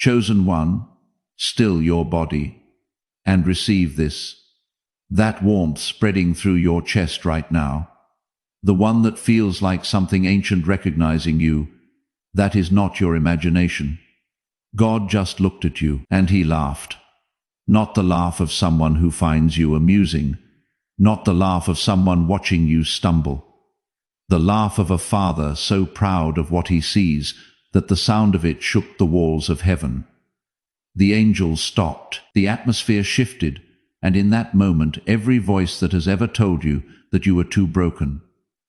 Chosen one, still your body, and receive this. That warmth spreading through your chest right now. The one that feels like something ancient recognizing you. That is not your imagination. God just looked at you, and he laughed. Not the laugh of someone who finds you amusing, not the laugh of someone watching you stumble. The laugh of a father so proud of what he sees that the sound of it shook the walls of heaven. The angels stopped, the atmosphere shifted, and in that moment every voice that has ever told you that you were too broken,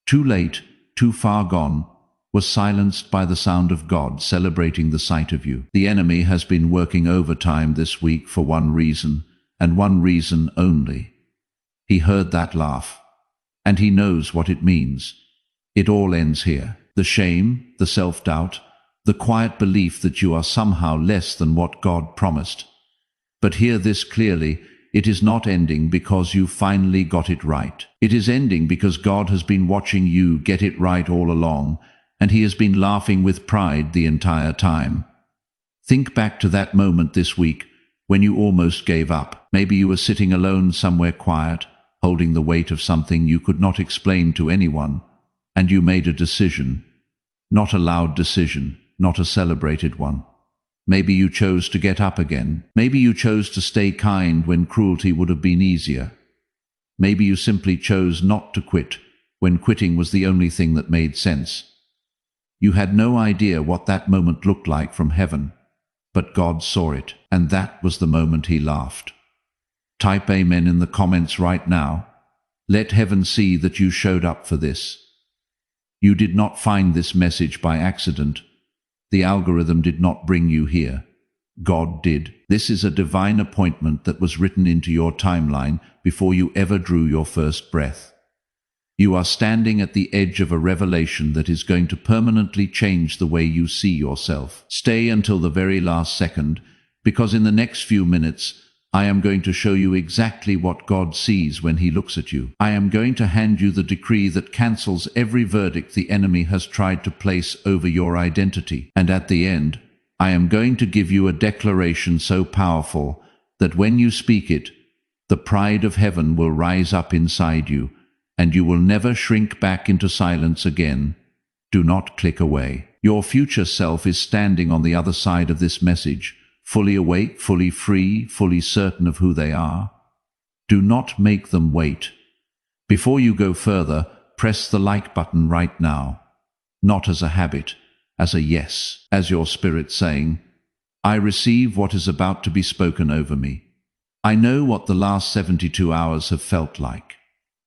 too late, too far gone, was silenced by the sound of God celebrating the sight of you. The enemy has been working overtime this week for one reason, and one reason only. He heard that laugh, and he knows what it means. It all ends here. The shame, the self-doubt, the quiet belief that you are somehow less than what God promised. But hear this clearly, it is not ending because you finally got it right. It is ending because God has been watching you get it right all along, and he has been laughing with pride the entire time. Think back to that moment this week when you almost gave up. Maybe you were sitting alone somewhere quiet, holding the weight of something you could not explain to anyone, and you made a decision. Not a loud decision, not a celebrated one. Maybe you chose to get up again. Maybe you chose to stay kind when cruelty would have been easier. Maybe you simply chose not to quit when quitting was the only thing that made sense. You had no idea what that moment looked like from heaven, but God saw it, and that was the moment he laughed. Type amen in the comments right now. Let heaven see that you showed up for this. You did not find this message by accident. The algorithm did not bring you here. God did. This is a divine appointment that was written into your timeline before you ever drew your first breath. You are standing at the edge of a revelation that is going to permanently change the way you see yourself. Stay until the very last second, because in the next few minutes, I am going to show you exactly what God sees when he looks at you. I am going to hand you the decree that cancels every verdict the enemy has tried to place over your identity. And at the end, I am going to give you a declaration so powerful that when you speak it, the pride of heaven will rise up inside you, and you will never shrink back into silence again. Do not click away. Your future self is standing on the other side of this message, fully awake, fully free, fully certain of who they are. Do not make them wait. Before you go further, press the like button right now. Not as a habit, as a yes, as your spirit saying, I receive what is about to be spoken over me. I know what the last 72 hours have felt like.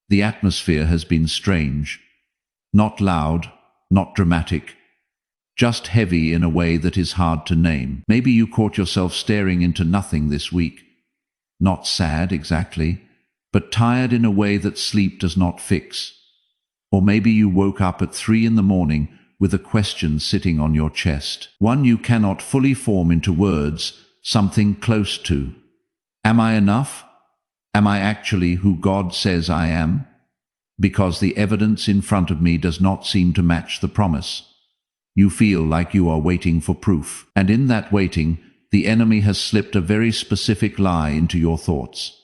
The atmosphere has been strange, not loud, not dramatic, just heavy in a way that is hard to name. Maybe you caught yourself staring into nothing this week. Not sad exactly, but tired in a way that sleep does not fix. Or maybe you woke up at 3 a.m. with a question sitting on your chest, one you cannot fully form into words, something close to. Am I enough? Am I actually who God says I am? Because the evidence in front of me does not seem to match the promise. You feel like you are waiting for proof, and in that waiting, the enemy has slipped a very specific lie into your thoughts.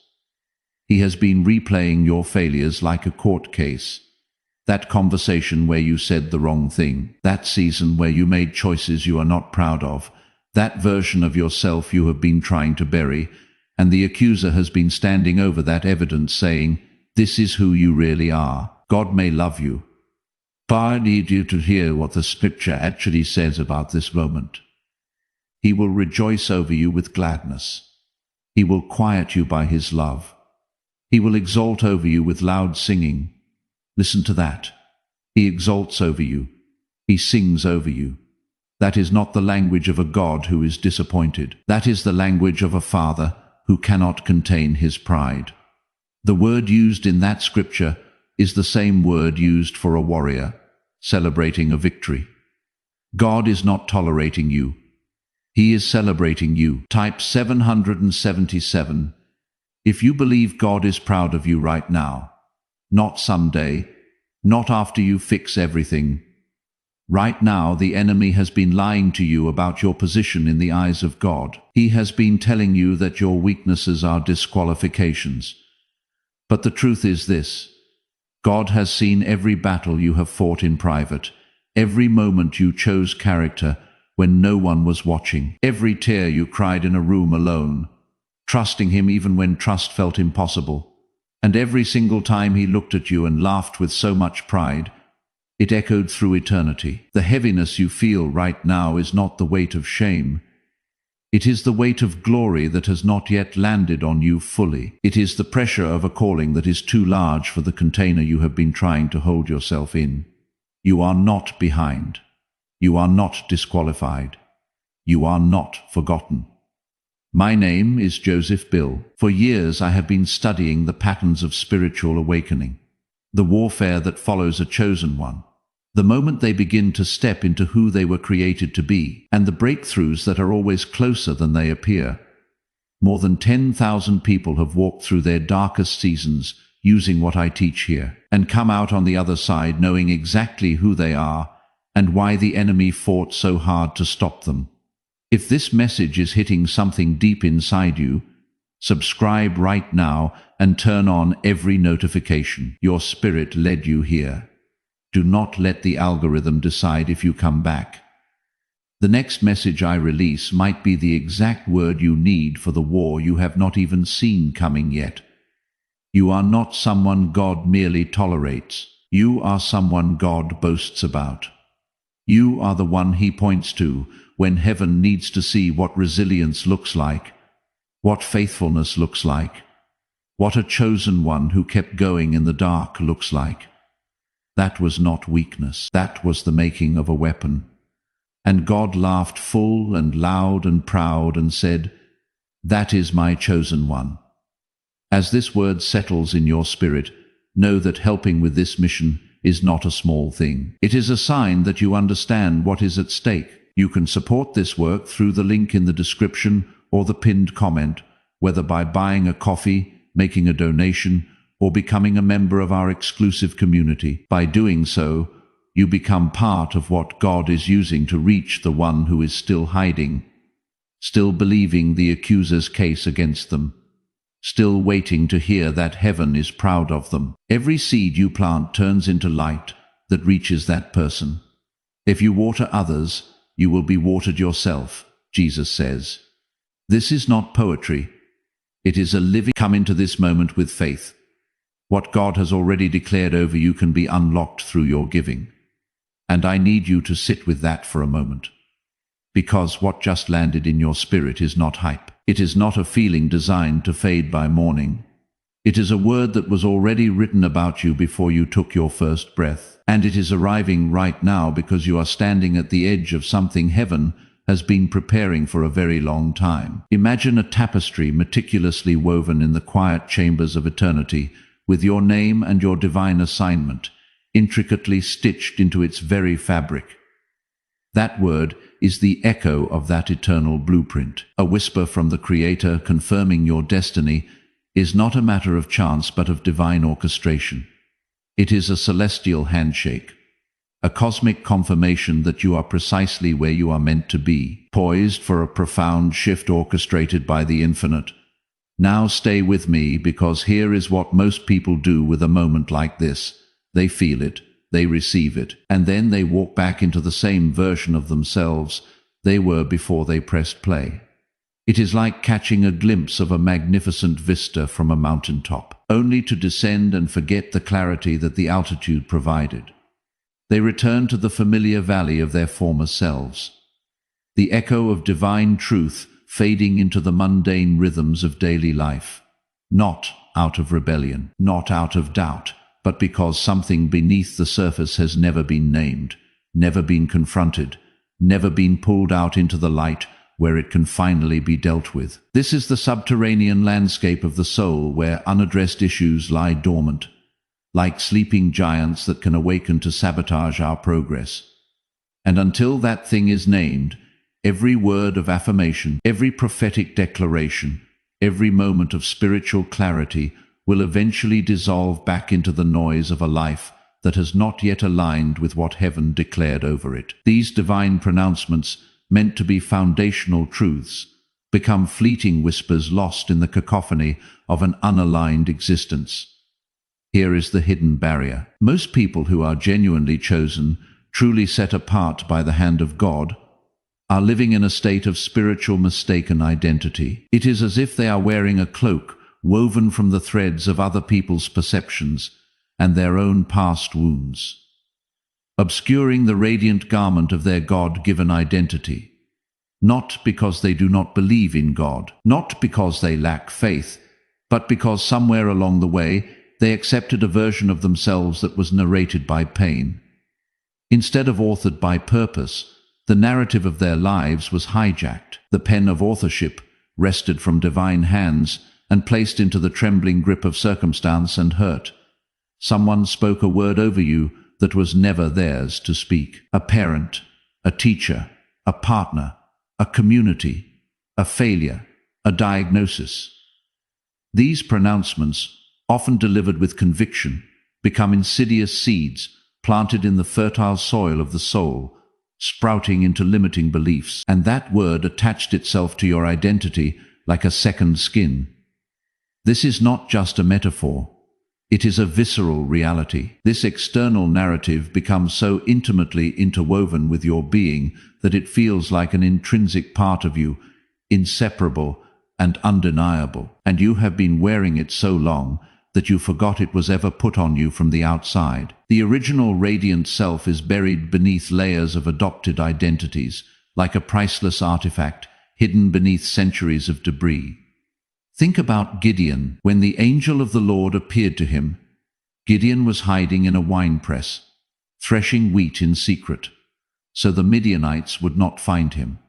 He has been replaying your failures like a court case. That conversation where you said the wrong thing, that season where you made choices you are not proud of, that version of yourself you have been trying to bury, and the accuser has been standing over that evidence saying, this is who you really are. God may love you, but I need you to hear what the scripture actually says about this moment. He will rejoice over you with gladness. He will quiet you by his love. He will exalt over you with loud singing. Listen to that. He exalts over you. He sings over you. That is not the language of a God who is disappointed. That is the language of a father who cannot contain his pride. The word used in that scripture is the same word used for a warrior celebrating a victory. God is not tolerating you. He is celebrating you. Type 777. If you believe God is proud of you right now, not someday, not after you fix everything, Right now, the enemy has been lying to you about your position in the eyes of God. He has been telling you that your weaknesses are disqualifications. But the truth is this: God has seen every battle you have fought in private, every moment you chose character when no one was watching, every tear you cried in a room alone, trusting Him even when trust felt impossible, and every single time He looked at you and laughed with so much pride, it echoed through eternity. The heaviness you feel right now is not the weight of shame. It is the weight of glory that has not yet landed on you fully. It is the pressure of a calling that is too large for the container you have been trying to hold yourself in. You are not behind. You are not disqualified. You are not forgotten. My name is Joseph Bill. For years I have been studying the patterns of spiritual awakening, the warfare that follows a chosen one, the moment they begin to step into who they were created to be, and the breakthroughs that are always closer than they appear. More than 10,000 people have walked through their darkest seasons using what I teach here, and come out on the other side knowing exactly who they are and why the enemy fought so hard to stop them. If this message is hitting something deep inside you, subscribe right now and turn on every notification. Your spirit led you here. Do not let the algorithm decide if you come back. The next message I release might be the exact word you need for the war you have not even seen coming yet. You are not someone God merely tolerates. You are someone God boasts about. You are the one He points to when heaven needs to see what resilience looks like, what faithfulness looks like, what a chosen one who kept going in the dark looks like. That was not weakness. That was the making of a weapon. And God laughed full and loud and proud and said, "That is my chosen one." As this word settles in your spirit, know that helping with this mission is not a small thing. It is a sign that you understand what is at stake. You can support this work through the link in the description or the pinned comment, whether by buying a coffee, making a donation, or becoming a member of our exclusive community. By doing so, you become part of what God is using to reach the one who is still hiding, still believing the accuser's case against them, still waiting to hear that heaven is proud of them. Every seed you plant turns into light that reaches that person. If you water others, you will be watered yourself, Jesus says. This is not poetry. It is a living. Come into this moment with faith. What God has already declared over you can be unlocked through your giving. And I need you to sit with that for a moment. Because what just landed in your spirit is not hype. It is not a feeling designed to fade by morning. It is a word that was already written about you before you took your first breath. And it is arriving right now because you are standing at the edge of something heaven has been preparing for a very long time. Imagine a tapestry meticulously woven in the quiet chambers of eternity, with your name and your divine assignment intricately stitched into its very fabric. That word is the echo of that eternal blueprint. A whisper from the Creator confirming your destiny is not a matter of chance but of divine orchestration. It is a celestial handshake, a cosmic confirmation that you are precisely where you are meant to be, poised for a profound shift orchestrated by the infinite. Now stay with me, because here is what most people do with a moment like this. They feel it, they receive it, and then they walk back into the same version of themselves they were before they pressed play. It is like catching a glimpse of a magnificent vista from a mountaintop, only to descend and forget the clarity that the altitude provided. They return to the familiar valley of their former selves, the echo of divine truth fading into the mundane rhythms of daily life, not out of rebellion, not out of doubt, but because something beneath the surface has never been named, never been confronted, never been pulled out into the light where it can finally be dealt with. This is the subterranean landscape of the soul, where unaddressed issues lie dormant, like sleeping giants that can awaken to sabotage our progress. And until that thing is named, every word of affirmation, every prophetic declaration, every moment of spiritual clarity will eventually dissolve back into the noise of a life that has not yet aligned with what heaven declared over it. These divine pronouncements, meant to be foundational truths, become fleeting whispers lost in the cacophony of an unaligned existence. Here is the hidden barrier. Most people who are genuinely chosen, truly set apart by the hand of God, are living in a state of spiritual mistaken identity. It is as if they are wearing a cloak woven from the threads of other people's perceptions and their own past wounds, obscuring the radiant garment of their God-given identity. Not because they do not believe in God, not because they lack faith, but because somewhere along the way they accepted a version of themselves that was narrated by pain. Instead of authored by purpose, the narrative of their lives was hijacked. The pen of authorship wrested from divine hands and placed into the trembling grip of circumstance and hurt. Someone spoke a word over you that was never theirs to speak. A parent, a teacher, a partner, a community, a failure, a diagnosis. These pronouncements, often delivered with conviction, become insidious seeds planted in the fertile soil of the soul, sprouting into limiting beliefs, and that word attached itself to your identity like a second skin. This is not just a metaphor. It is a visceral reality. This external narrative becomes so intimately interwoven with your being that it feels like an intrinsic part of you, inseparable and undeniable. And you have been wearing it so long that you forgot it was ever put on you from the outside. The original radiant self is buried beneath layers of adopted identities, like a priceless artifact hidden beneath centuries of debris. Think about Gideon. When the angel of the Lord appeared to him, Gideon was hiding in a winepress, threshing wheat in secret, so the Midianites would not find him.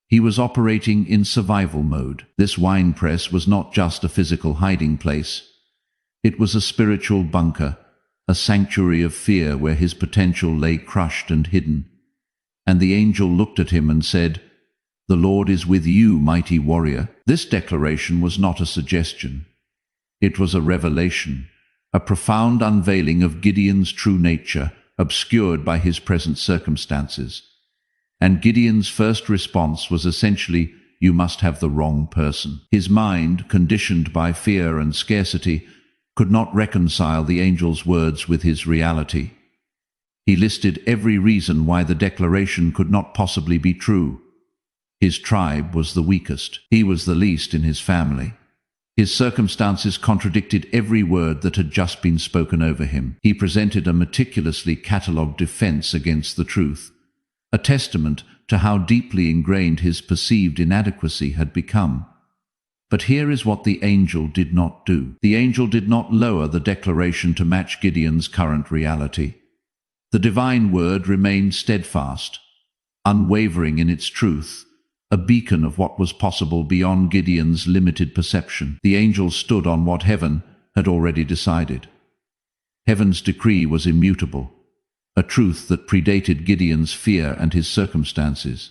He was operating in survival mode. This winepress was not just a physical hiding place. It was a spiritual bunker, a sanctuary of fear where his potential lay crushed and hidden. And the angel looked at him and said, "The Lord is with you, mighty warrior." This declaration was not a suggestion. It was a revelation, a profound unveiling of Gideon's true nature, obscured by his present circumstances. And Gideon's first response was essentially, "You must have the wrong person." His mind, conditioned by fear and scarcity, could not reconcile the angel's words with his reality. He listed every reason why the declaration could not possibly be true. His tribe was the weakest. He was the least in his family. His circumstances contradicted every word that had just been spoken over him. He presented a meticulously catalogued defense against the truth, a testament to how deeply ingrained his perceived inadequacy had become. But here is what the angel did not do. The angel did not lower the declaration to match Gideon's current reality. The divine word remained steadfast, unwavering in its truth, a beacon of what was possible beyond Gideon's limited perception. The angel stood on what heaven had already decided. Heaven's decree was immutable, a truth that predated Gideon's fear and his circumstances.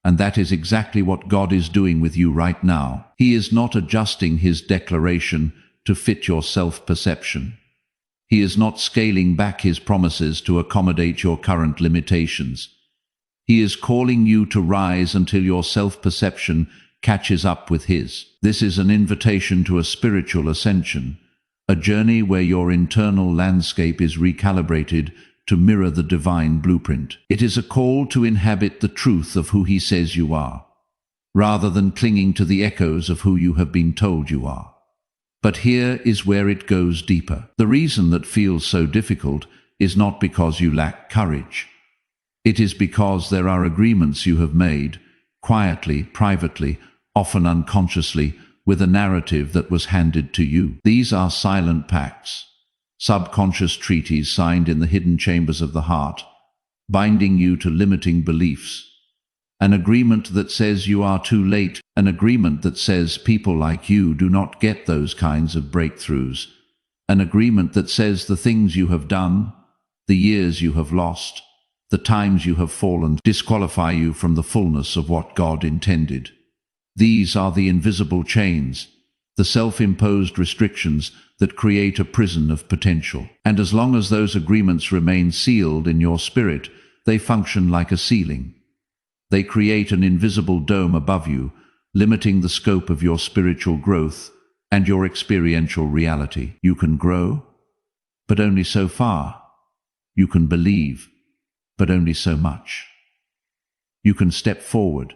And that is exactly what God is doing with you right now. He is not adjusting his declaration to fit your self-perception. He is not scaling back his promises to accommodate your current limitations. He is calling you to rise until your self-perception catches up with his. This is an invitation to a spiritual ascension, a journey where your internal landscape is recalibrated to mirror the divine blueprint. It is a call to inhabit the truth of who he says you are, rather than clinging to the echoes of who you have been told you are. But here is where it goes deeper. The reason that feels so difficult is not because you lack courage. It is because there are agreements you have made, quietly, privately, often unconsciously, with a narrative that was handed to you. These are silent pacts, subconscious treaties signed in the hidden chambers of the heart, binding you to limiting beliefs. An agreement that says you are too late, an agreement that says people like you do not get those kinds of breakthroughs, an agreement that says the things you have done, the years you have lost, the times you have fallen, disqualify you from the fullness of what God intended. These are the invisible chains, the self-imposed restrictions that create a prison of potential. And as long as those agreements remain sealed in your spirit, they function like a ceiling. They create an invisible dome above you, limiting the scope of your spiritual growth and your experiential reality. You can grow, but only so far. You can believe, but only so much. You can step forward,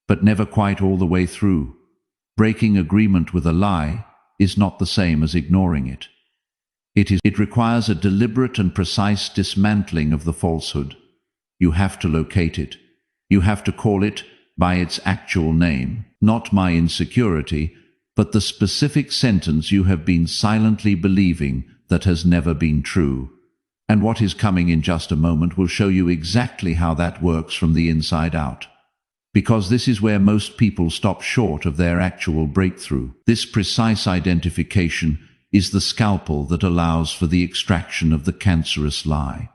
but never quite all the way through. Breaking agreement with a lie is not the same as ignoring it. It requires a deliberate and precise dismantling of the falsehood. You have to locate it. You have to call it by its actual name, not my insecurity, but the specific sentence you have been silently believing that has never been true. And what is coming in just a moment will show you exactly how that works from the inside out. Because this is where most people stop short of their actual breakthrough. This precise identification is the scalpel that allows for the extraction of the cancerous lie.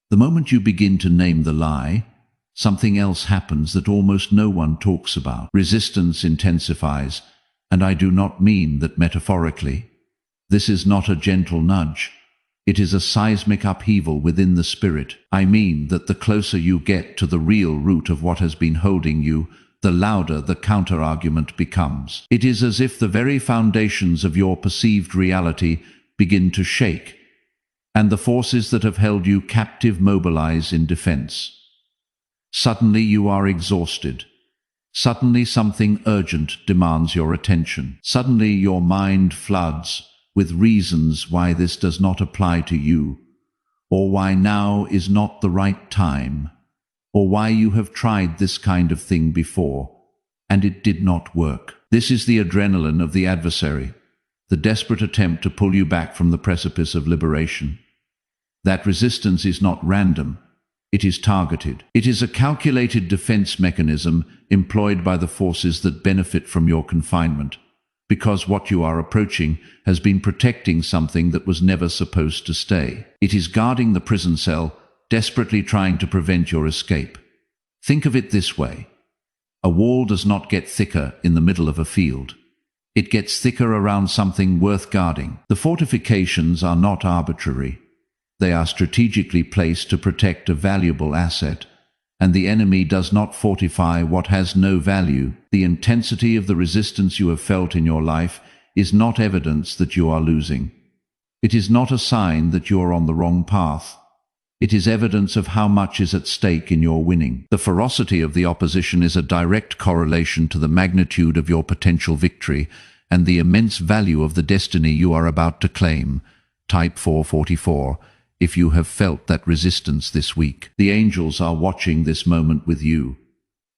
The moment you begin to name the lie, something else happens that almost no one talks about. Resistance intensifies, and I do not mean that metaphorically. This is not a gentle nudge. It is a seismic upheaval within the spirit. I mean that the closer you get to the real root of what has been holding you, the louder the counter-argument becomes. It is as if the very foundations of your perceived reality begin to shake, and the forces that have held you captive mobilize in defense. Suddenly you are exhausted. Suddenly something urgent demands your attention. Suddenly your mind floods with reasons why this does not apply to you, or why now is not the right time, or why you have tried this kind of thing before, and it did not work. This is the adrenaline of the adversary, the desperate attempt to pull you back from the precipice of liberation. That resistance is not random. It is targeted. It is a calculated defense mechanism employed by the forces that benefit from your confinement, because what you are approaching has been protecting something that was never supposed to stay. It is guarding the prison cell, desperately trying to prevent your escape. Think of it this way. A wall does not get thicker in the middle of a field. It gets thicker around something worth guarding. The fortifications are not arbitrary. They are strategically placed to protect a valuable asset, and the enemy does not fortify what has no value. The intensity of the resistance you have felt in your life is not evidence that you are losing. It is not a sign that you are on the wrong path. It is evidence of how much is at stake in your winning. The ferocity of the opposition is a direct correlation to the magnitude of your potential victory and the immense value of the destiny you are about to claim. Type 444. If you have felt that resistance this week, the angels are watching this moment with you.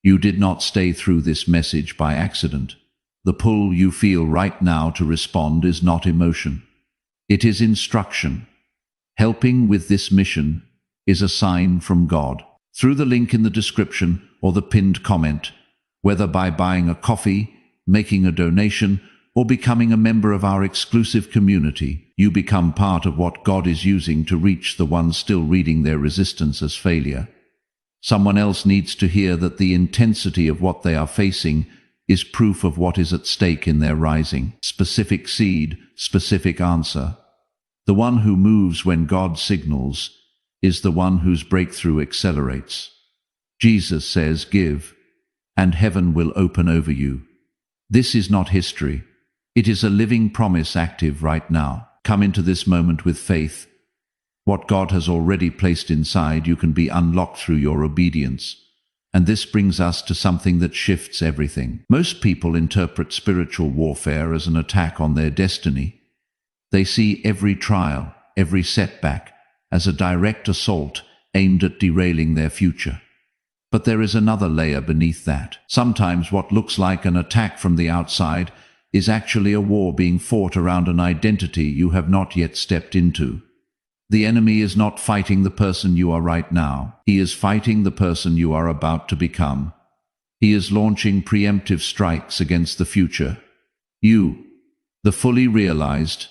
You did not stay through this message by accident. The pull you feel right now to respond is not emotion. It is instruction. Helping with this mission is a sign from God. Through the link in the description or the pinned comment, whether by buying a coffee, making a donation, or becoming a member of our exclusive community, you become part of what God is using to reach the ones still reading their resistance as failure. Someone else needs to hear that the intensity of what they are facing is proof of what is at stake in their rising. Specific seed, specific answer. The one who moves when God signals is the one whose breakthrough accelerates. Jesus says, "Give, and heaven will open over you." This is not history. It is a living promise active right now. Come into this moment with faith. What God has already placed inside you can be unlocked through your obedience. And this brings us to something that shifts everything. Most people interpret spiritual warfare as an attack on their destiny. They see every trial, every setback, as a direct assault aimed at derailing their future. But there is another layer beneath that. Sometimes what looks like an attack from the outside is actually a war being fought around an identity you have not yet stepped into. The enemy is not fighting the person you are right now. He is fighting the person you are about to become. He is launching preemptive strikes against the future. You, the fully realized,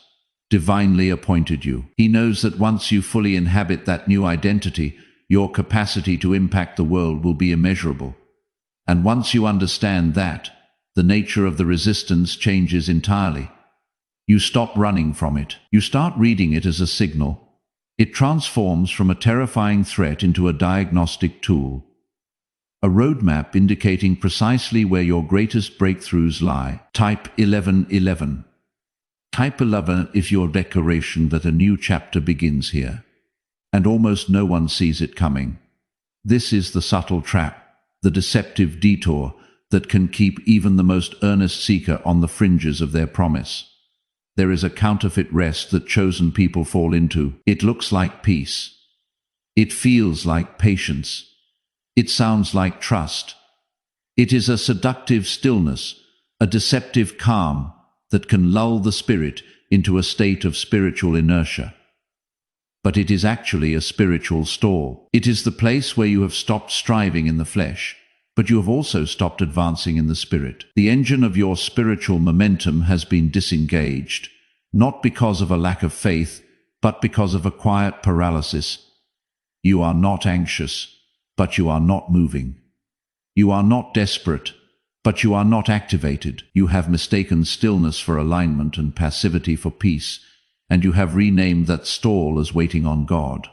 divinely appointed you. He knows that once you fully inhabit that new identity, your capacity to impact the world will be immeasurable. And once you understand that, the nature of the resistance changes entirely. You stop running from it. You start reading it as a signal. It transforms from a terrifying threat into a diagnostic tool. A roadmap indicating precisely where your greatest breakthroughs lie. Type 1111. Type 11 is your declaration that a new chapter begins here. And almost no one sees it coming. This is the subtle trap, the deceptive detour that can keep even the most earnest seeker on the fringes of their promise. There is a counterfeit rest that chosen people fall into. It looks like peace. It feels like patience. It sounds like trust. It is a seductive stillness, a deceptive calm that can lull the spirit into a state of spiritual inertia. But it is actually a spiritual stall. It is the place where you have stopped striving in the flesh, but you have also stopped advancing in the spirit. The engine of your spiritual momentum has been disengaged, not because of a lack of faith, but because of a quiet paralysis. You are not anxious, but you are not moving. You are not desperate, but you are not activated. You have mistaken stillness for alignment and passivity for peace, and you have renamed that stall as waiting on God.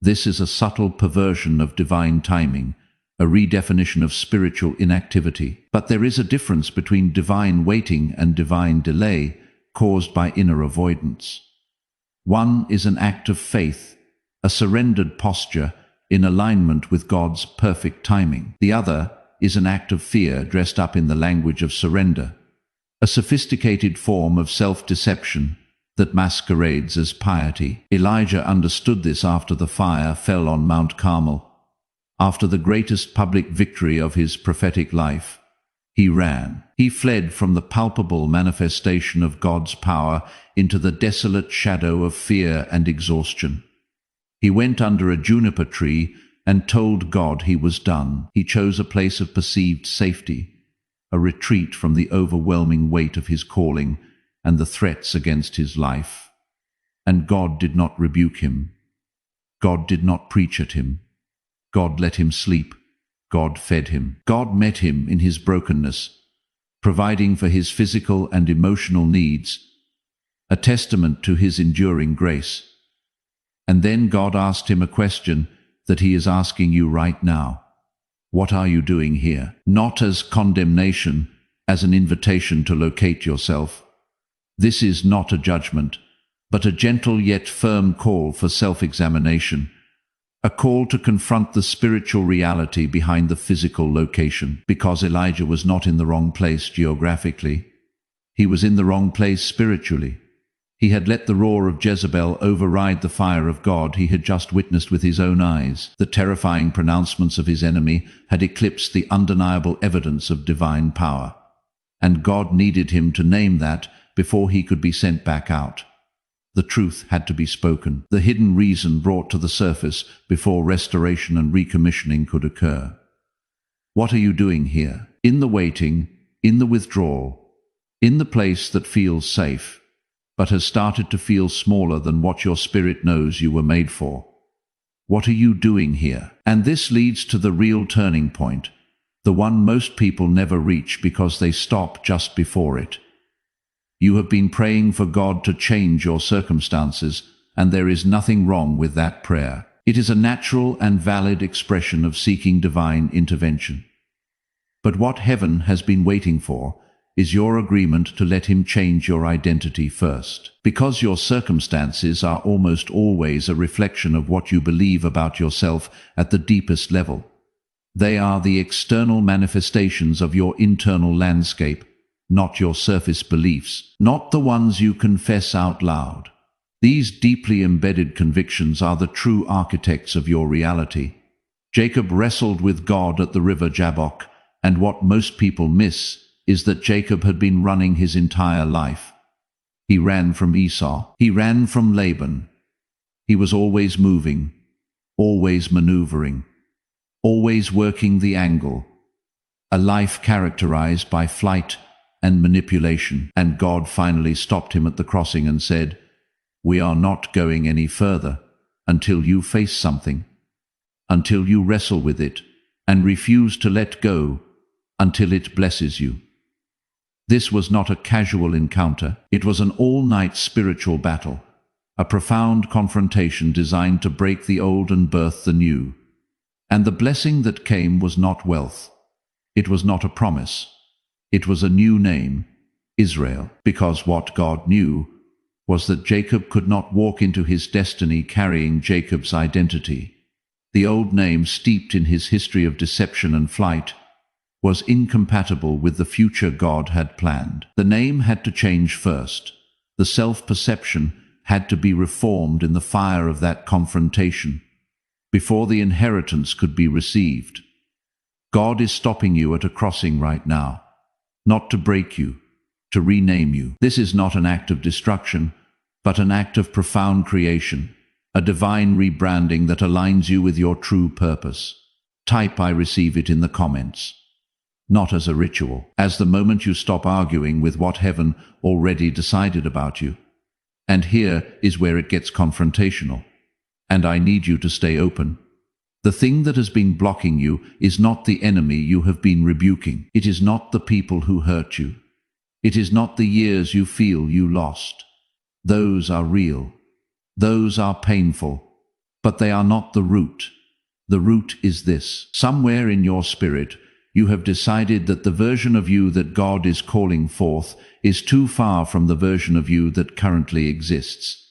This is a subtle perversion of divine timing, a redefinition of spiritual inactivity. But there is a difference between divine waiting and divine delay caused by inner avoidance. One is an act of faith, a surrendered posture in alignment with God's perfect timing. The other is an act of fear dressed up in the language of surrender, a sophisticated form of self-deception that masquerades as piety. Elijah understood this after the fire fell on Mount Carmel. After the greatest public victory of his prophetic life, he ran. He fled from the palpable manifestation of God's power into the desolate shadow of fear and exhaustion. He went under a juniper tree and told God he was done. He chose a place of perceived safety, a retreat from the overwhelming weight of his calling and the threats against his life. And God did not rebuke him. God did not preach at him. God let him sleep. God fed him. God met him in his brokenness, providing for his physical and emotional needs, a testament to his enduring grace. And then God asked him a question that he is asking you right now. What are you doing here? Not as condemnation, as an invitation to locate yourself. This is not a judgment, but a gentle yet firm call for self-examination, a call to confront the spiritual reality behind the physical location. Because Elijah was not in the wrong place geographically, he was in the wrong place spiritually. He had let the roar of Jezebel override the fire of God he had just witnessed with his own eyes. The terrifying pronouncements of his enemy had eclipsed the undeniable evidence of divine power. And God needed him to name that before he could be sent back out. The truth had to be spoken, the hidden reason brought to the surface before restoration and recommissioning could occur. What are you doing here? In the waiting, in the withdrawal, in the place that feels safe, but has started to feel smaller than what your spirit knows you were made for. What are you doing here? And this leads to the real turning point, the one most people never reach because they stop just before it. You have been praying for God to change your circumstances, and there is nothing wrong with that prayer. It is a natural and valid expression of seeking divine intervention. But what heaven has been waiting for is your agreement to let him change your identity first. Because your circumstances are almost always a reflection of what you believe about yourself at the deepest level. They are the external manifestations of your internal landscape, not your surface beliefs, not the ones you confess out loud. These deeply embedded convictions are the true architects of your reality. Jacob wrestled with God at the river Jabbok, and what most people miss is that Jacob had been running his entire life. He ran from Esau. He ran from Laban. He was always moving, always maneuvering, always working the angle. A life characterized by flight and manipulation. And God finally stopped him at the crossing and said, "We are not going any further until you face something, until you wrestle with it and refuse to let go, until it blesses you." This was not a casual encounter. It was an all-night spiritual battle, a profound confrontation designed to break the old and birth the new. And the blessing that came was not wealth. It was not a promise. It was a new name, Israel, because what God knew was that Jacob could not walk into his destiny carrying Jacob's identity. The old name, steeped in his history of deception and flight, was incompatible with the future God had planned. The name had to change first. The self-perception had to be reformed in the fire of that confrontation, before the inheritance could be received. God is stopping you at a crossing right now, not to break you, to rename you. This is not an act of destruction, but an act of profound creation, a divine rebranding that aligns you with your true purpose. Type "I receive it" in the comments. Not as a ritual, as the moment you stop arguing with what heaven already decided about you. And here is where it gets confrontational. And I need you to stay open. The thing that has been blocking you is not the enemy you have been rebuking. It is not the people who hurt you. It is not the years you feel you lost. Those are real. Those are painful. But they are not the root. The root is this. Somewhere in your spirit, you have decided that the version of you that God is calling forth is too far from the version of you that currently exists.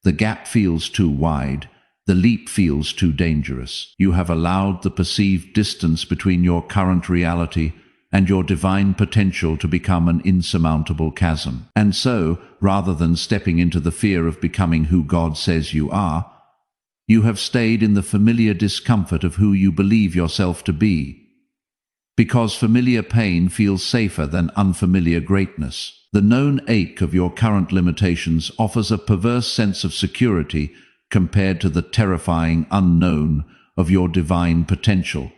The gap feels too wide. The leap feels too dangerous. You have allowed the perceived distance between your current reality and your divine potential to become an insurmountable chasm. And so, rather than stepping into the fear of becoming who God says you are, you have stayed in the familiar discomfort of who you believe yourself to be. Because familiar pain feels safer than unfamiliar greatness. The known ache of your current limitations offers a perverse sense of security compared to the terrifying unknown of your divine potential.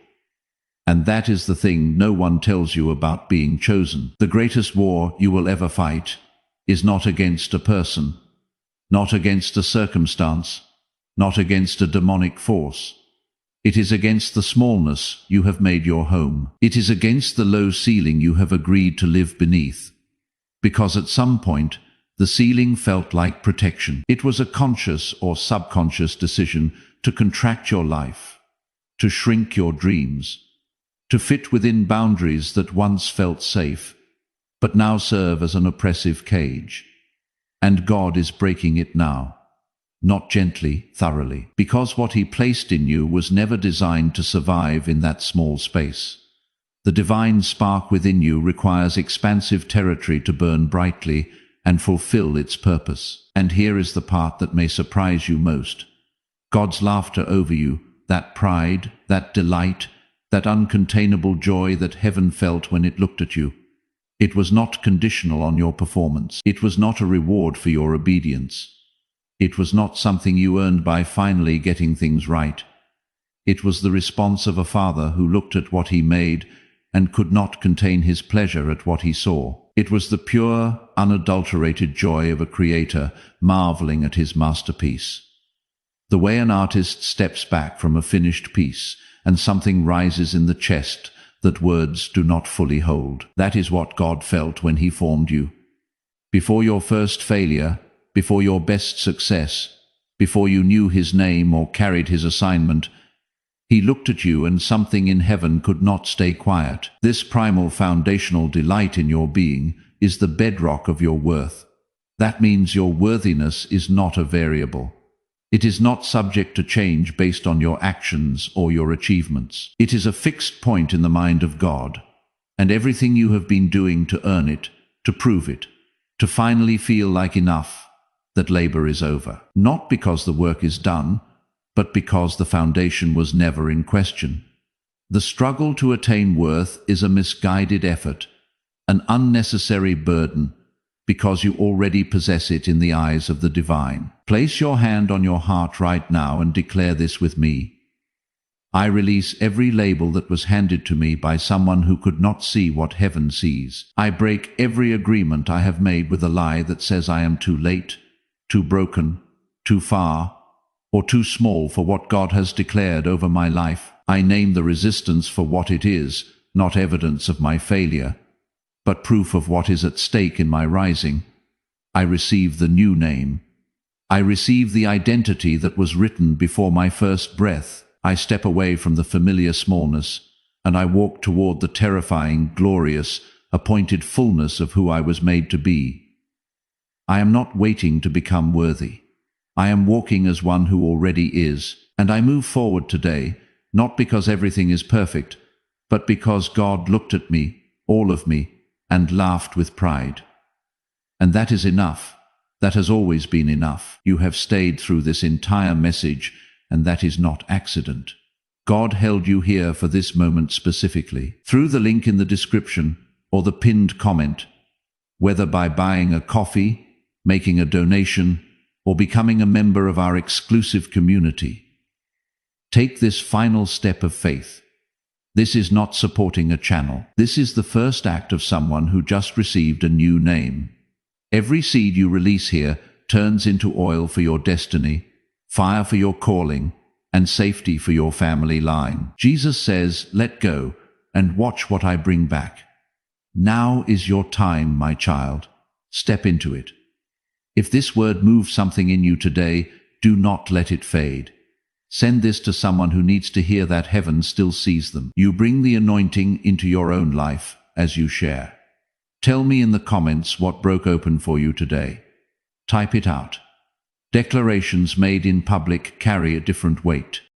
And that is the thing no one tells you about being chosen. The greatest war you will ever fight is not against a person, not against a circumstance, not against a demonic force. It is against the smallness you have made your home. It is against the low ceiling you have agreed to live beneath. Because at some point, the ceiling felt like protection. It was a conscious or subconscious decision to contract your life, to shrink your dreams, to fit within boundaries that once felt safe, but now serve as an oppressive cage. And God is breaking it now. Not gently, thoroughly, because what He placed in you was never designed to survive in that small space. The divine spark within you requires expansive territory to burn brightly and fulfill its purpose. And here is the part that may surprise you most. God's laughter over you, that pride, that delight, that uncontainable joy that heaven felt when it looked at you. It was not conditional on your performance. It was not a reward for your obedience. It was not something you earned by finally getting things right. It was the response of a father who looked at what he made and could not contain his pleasure at what he saw. It was the pure, unadulterated joy of a creator marveling at his masterpiece. The way an artist steps back from a finished piece and something rises in the chest that words do not fully hold. That is what God felt when He formed you. Before your first failure, before your best success, before you knew His name or carried His assignment, He looked at you and something in heaven could not stay quiet. This primal foundational delight in your being is the bedrock of your worth. That means your worthiness is not a variable. It is not subject to change based on your actions or your achievements. It is a fixed point in the mind of God, and everything you have been doing to earn it, to prove it, to finally feel like enough, that labor is over. Not because the work is done, but because the foundation was never in question. The struggle to attain worth is a misguided effort, an unnecessary burden, because you already possess it in the eyes of the divine. Place your hand on your heart right now and declare this with me. I release every label that was handed to me by someone who could not see what heaven sees. I break every agreement I have made with a lie that says I am too late, too broken, too far, or too small for what God has declared over my life. I name the resistance for what it is, not evidence of my failure, but proof of what is at stake in my rising. I receive the new name. I receive the identity that was written before my first breath. I step away from the familiar smallness, and I walk toward the terrifying, glorious, appointed fullness of who I was made to be. I am not waiting to become worthy. I am walking as one who already is, and I move forward today, not because everything is perfect, but because God looked at me, all of me, and laughed with pride. And that is enough. That has always been enough. You have stayed through this entire message, and that is not accident. God held you here for this moment specifically. Through the link in the description or the pinned comment, whether by buying a coffee, making a donation, or becoming a member of our exclusive community, take this final step of faith. This is not supporting a channel. This is the first act of someone who just received a new name. Every seed you release here turns into oil for your destiny, fire for your calling, and safety for your family line. Jesus says, "Let go and watch what I bring back." Now is your time, my child. Step into it. If this word moves something in you today, do not let it fade. Send this to someone who needs to hear that heaven still sees them. You bring the anointing into your own life as you share. Tell me in the comments what broke open for you today. Type it out. Declarations made in public carry a different weight.